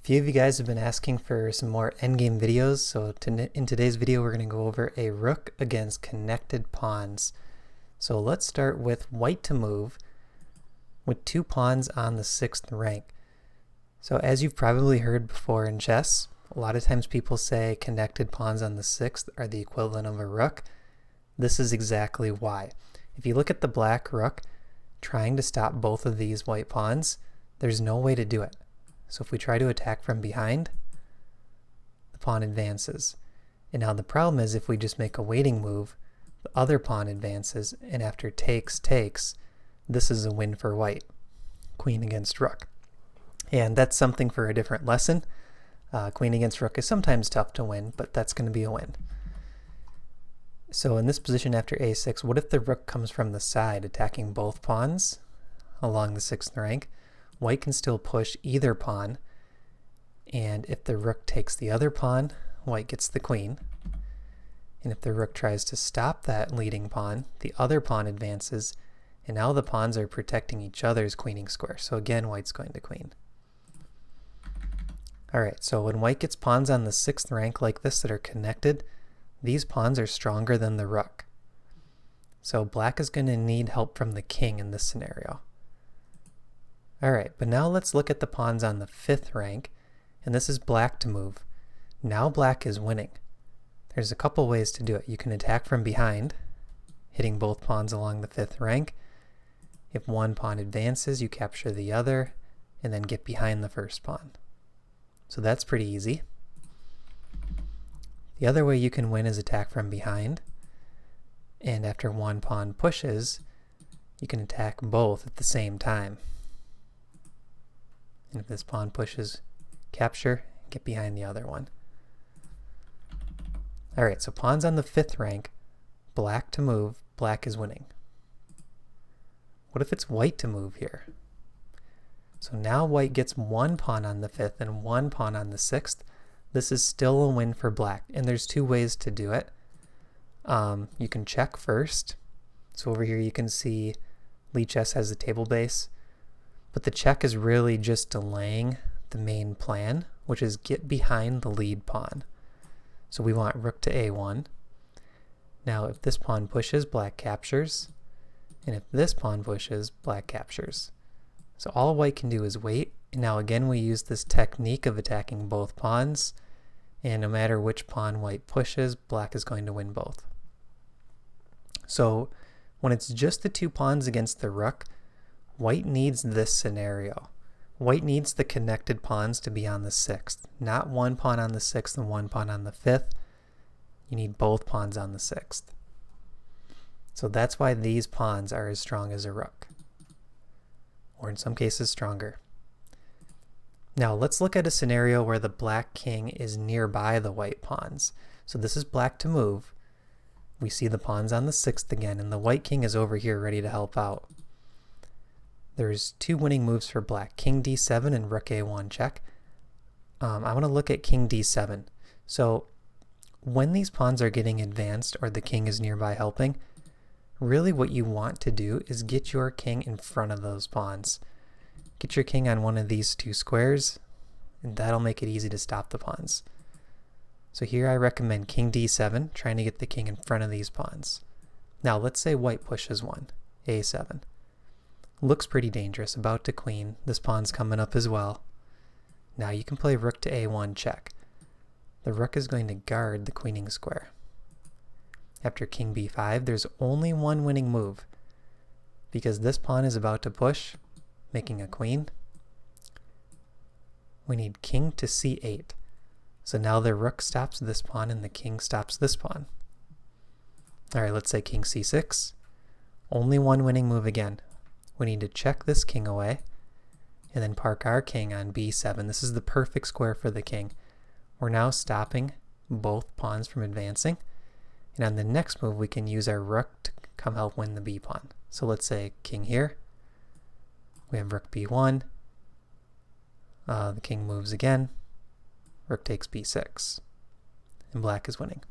A few of you guys have been asking for some more endgame videos, so in today's video we're going to go over a rook against connected pawns. So let's start with white to move with two pawns on the 6th rank. So as you've probably heard before in chess, a lot of times people say connected pawns on the 6th are the equivalent of a rook. This is exactly why. If you look at the black rook trying to stop both of these white pawns, there's no way to do it. So if we try to attack from behind, the pawn advances. And now the problem is if we just make a waiting move, the other pawn advances, and after takes, this is a win for white. Queen against rook. And that's something for a different lesson. Queen against rook is sometimes tough to win, but that's going to be a win. So in this position after a6, what if the rook comes from the side attacking both pawns along the 6th rank? White can still push either pawn, and if the rook takes the other pawn, white gets the queen. And if the rook tries to stop that leading pawn, the other pawn advances, and now the pawns are protecting each other's queening square. So again, white's going to queen. Alright, so when white gets pawns on the 6th rank like this that are connected, these pawns are stronger than the rook. So black is going to need help from the king in this scenario. Alright, but now let's look at the pawns on the 5th rank, and this is black to move. Now black is winning. There's a couple ways to do it. You can attack from behind, hitting both pawns along the 5th rank. If one pawn advances, you capture the other, and then get behind the first pawn. So that's pretty easy. The other way you can win is attack from behind, and after one pawn pushes, you can attack both at the same time. And if this pawn pushes, capture, get behind the other one. Alright, so pawns on the 5th rank, black to move, black is winning. What if it's white to move here? So now white gets one pawn on the 5th and one pawn on the 6th. This is still a win for black, and there's two ways to do it. You can check first. So over here you can see Lichess has the table base. But the check is really just delaying the main plan, which is get behind the lead pawn. So we want rook to a1. Now if this pawn pushes, black captures. And if this pawn pushes, black captures. So all white can do is wait. And now again we use this technique of attacking both pawns. And no matter which pawn white pushes, black is going to win both. So when it's just the two pawns against the rook, white needs this scenario. White needs the connected pawns to be on the 6th, not one pawn on the 6th and one pawn on the 5th. You need both pawns on the 6th. So that's why these pawns are as strong as a rook, or in some cases stronger. Now let's look at a scenario where the black king is nearby the white pawns. So this is black to move. We see the pawns on the 6th again, and the white king is over here ready to help out. There's two winning moves for black, king d7 and rook a1 check. I want to look at king d7. So when these pawns are getting advanced or the king is nearby helping, really what you want to do is get your king in front of those pawns. Get your king on one of these two squares, and that'll make it easy to stop the pawns. So here I recommend king d7, trying to get the king in front of these pawns. Now let's say white pushes one, a7. Looks pretty dangerous, about to queen. This pawn's coming up as well. Now you can play rook to a1 check. The rook is going to guard the queening square. After king b5, there's only one winning move, because this pawn is about to push, making a queen. We need king to c8. So now the rook stops this pawn and the king stops this pawn. Alright, let's say king c6. Only one winning move again. We need to check this king away and then park our king on b7. This is the perfect square for the king. We're now stopping both pawns from advancing. And on the next move, we can use our rook to come help win the b pawn. So let's say king here. We have rook b1. The king moves again. Rook takes b6. And black is winning.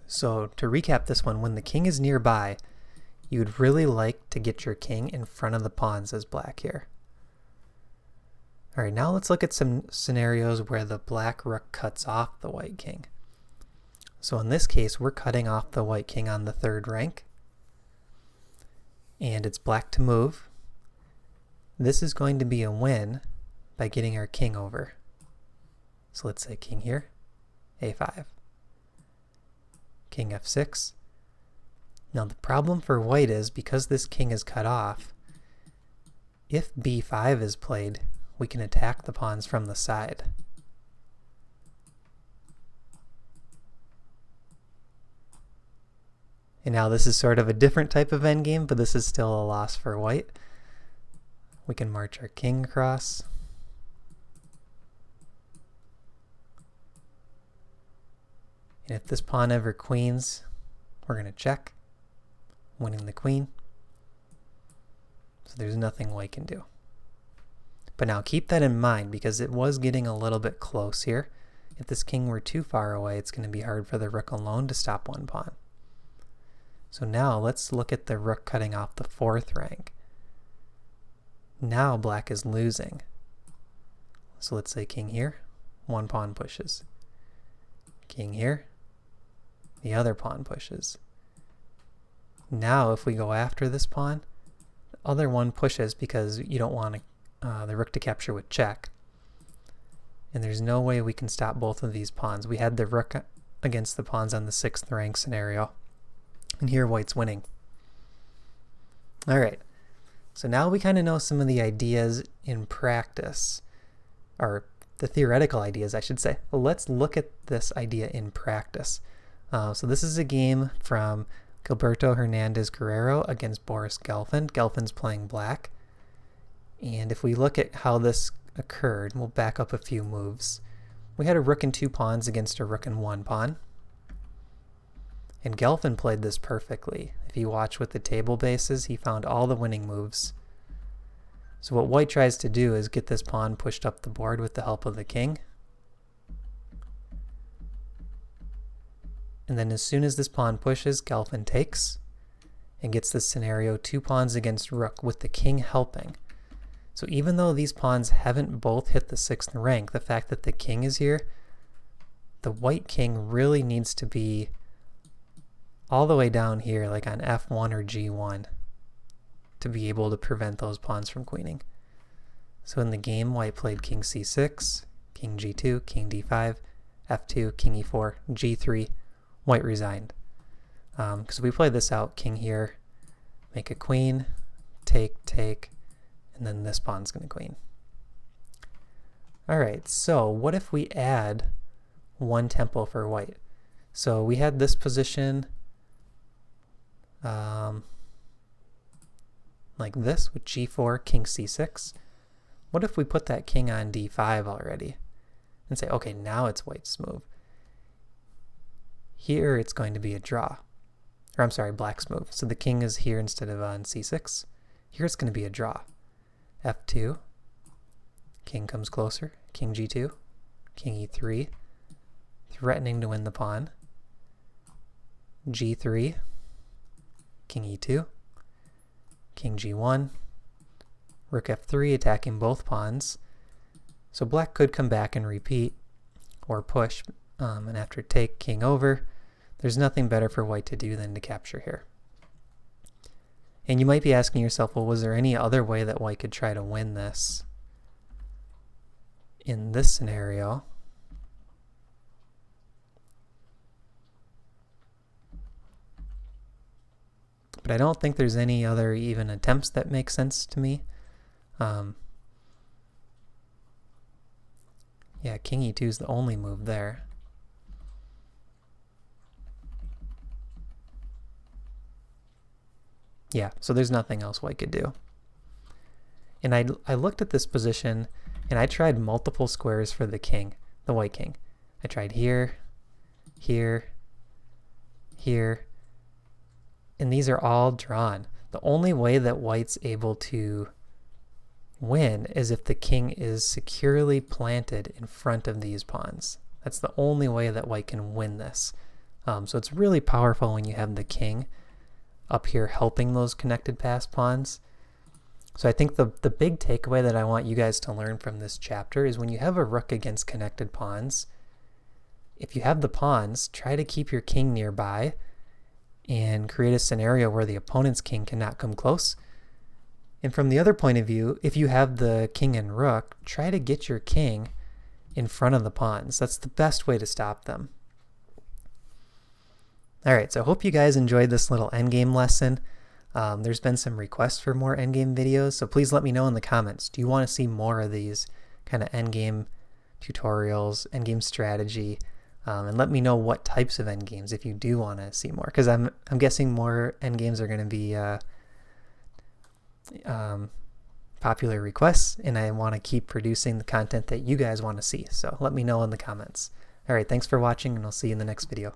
So to recap this one, when the king is nearby, you'd really like to get your king in front of the pawns as black here. All right, now let's look at some scenarios where the black rook cuts off the white king. So in this case, we're cutting off the white king on the third rank, and it's black to move. This is going to be a win by getting our king over. So let's say king here, a5, king f6. Now the problem for white is, because this king is cut off, if b5 is played, we can attack the pawns from the side. And now this is sort of a different type of endgame, but this is still a loss for white. We can march our king across. And if this pawn ever queens, we're going to check, winning the queen. So there's nothing white can do. But now keep that in mind, because it was getting a little bit close here. If this king were too far away, it's going to be hard for the rook alone to stop one pawn. So now let's look at the rook cutting off the fourth rank. Now black is losing. So let's say king here, one pawn pushes. King here, the other pawn pushes. Now if we go after this pawn, the other one pushes because you don't want the rook to capture with check. And there's no way we can stop both of these pawns. We had the rook against the pawns on the sixth rank scenario. And here white's winning. All right, so now we kind of know some of the ideas in practice, or the theoretical ideas, I should say. Well, let's look at this idea in practice. So this is a game from Gilberto Hernandez Guerrero against Boris Gelfand. Gelfand's playing black. And if we look at how this occurred, we'll back up a few moves. We had a rook and two pawns against a rook and one pawn. And Gelfand played this perfectly. If you watch with the table bases, he found all the winning moves. So what white tries to do is get this pawn pushed up the board with the help of the king. And then as soon as this pawn pushes, Gelfand takes and gets this scenario, two pawns against rook with the king helping. So even though these pawns haven't both hit the sixth rank, the fact that the king is here, the white king really needs to be all the way down here, like on f1 or g1, to be able to prevent those pawns from queening. So in the game, white played king c6, king g2, king d5, f2, king e4, g3, white resigned. Because we play this out, king here, make a queen, take, and then this pawn's going to queen. All right, so what if we add one tempo for white? So we had this position like this with g4, king c6. What if we put that king on d5 already and say, okay, now it's white's move. Here it's going to be a draw. Or I'm sorry, black's move. So the king is here instead of on c6. Here it's going to be a draw. f2, king comes closer, king g2, king e3, threatening to win the pawn. g3, king e2, king g1, rook f3, attacking both pawns. So black could come back and repeat or push, and after take, king over. There's nothing better for white to do than to capture here. And you might be asking yourself, well, was there any other way that white could try to win this in this scenario? But I don't think there's any other even attempts that make sense to me. Yeah, king e2 is the only move there. Yeah, so there's nothing else white could do. And I looked at this position, and I tried multiple squares for the king, the white king. I tried here, here, here, and these are all drawn. The only way that white's able to win is if the king is securely planted in front of these pawns. That's the only way that white can win this. So it's really powerful when you have the king up here helping those connected pass pawns. So I think the big takeaway that I want you guys to learn from this chapter is when you have a rook against connected pawns, if you have the pawns, try to keep your king nearby and create a scenario where the opponent's king cannot come close. And from the other point of view, if you have the king and rook, try to get your king in front of the pawns. That's the best way to stop them. Alright, so I hope you guys enjoyed this little endgame lesson. There's been some requests for more endgame videos, so please let me know in the comments. Do you want to see more of these kind of endgame tutorials, endgame strategy? And let me know what types of endgames if you do want to see more, because I'm guessing more endgames are going to be popular requests, and I want to keep producing the content that you guys want to see. So let me know in the comments. Alright, thanks for watching, and I'll see you in the next video.